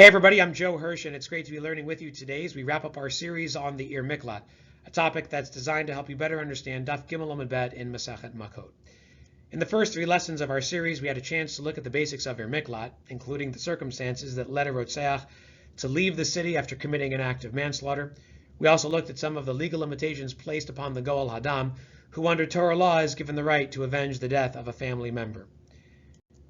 Hey everybody, I'm Joe Hirsch, and it's great to be learning with you today as we wrap up our series on the Miklat, a topic that's designed to help you better understand Daf Gimel Amud Bet in Masachet Makkot. In the first three lessons of our series, we had a chance to look at the basics of Miklat, including the circumstances that led a Rotzeach to leave the city after committing an act of manslaughter. We also looked at some of the legal limitations placed upon the Goel Hadam, who under Torah law is given the right to avenge the death of a family member.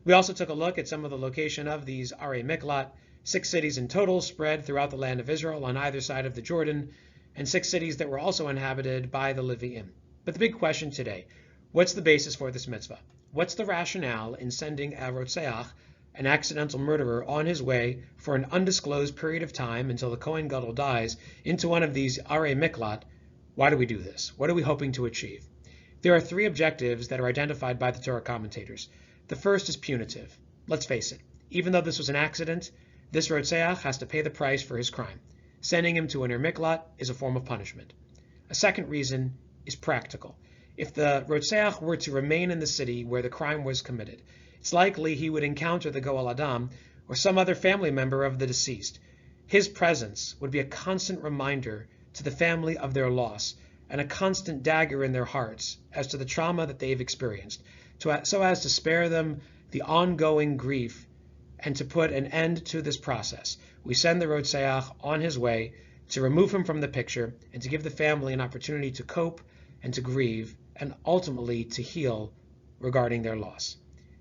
We also took a look at some of the location of these Miklat, 6 cities in total spread throughout the land of Israel on either side of the Jordan, and 6 cities that were also inhabited by the Leviim. But the big question today, what's the basis for this mitzvah? What's the rationale in sending a Rotzeach, an accidental murderer, on his way for an undisclosed period of time until the Kohen Gadol dies into one of these Miklat? Why do we do this? What are we hoping to achieve? There are 3 objectives that are identified by the Torah commentators. The first is punitive. Let's face it, even though this was an accident, this Rotzeach has to pay the price for his crime. Sending him to an Miklat is a form of punishment. A second reason is practical. If the Rotzeach were to remain in the city where the crime was committed, it's likely he would encounter the Goel Adam or some other family member of the deceased. His presence would be a constant reminder to the family of their loss and a constant dagger in their hearts as to the trauma that they've experienced, so as to spare them the ongoing grief and to put an end to this process. We send the Rotzeach on his way to remove him from the picture and to give the family an opportunity to cope and to grieve and ultimately to heal regarding their loss.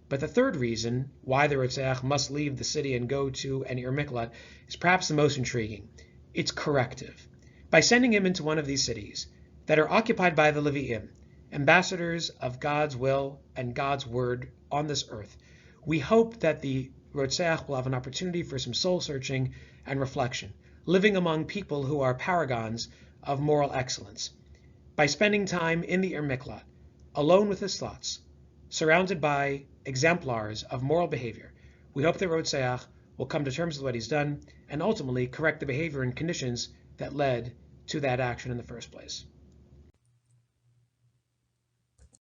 But the third reason why the Rotzeach must leave the city and go to an Miklat is perhaps the most intriguing. It's corrective. By sending him into one of these cities that are occupied by the Leviim, ambassadors of God's will and God's word on this earth, we hope that the Rotzeach will have an opportunity for some soul searching and reflection, living among people who are paragons of moral excellence. By spending time in the Miklat, alone with his thoughts, surrounded by exemplars of moral behavior, we hope that Rotzeach will come to terms with what he's done and ultimately correct the behavior and conditions that led to that action in the first place.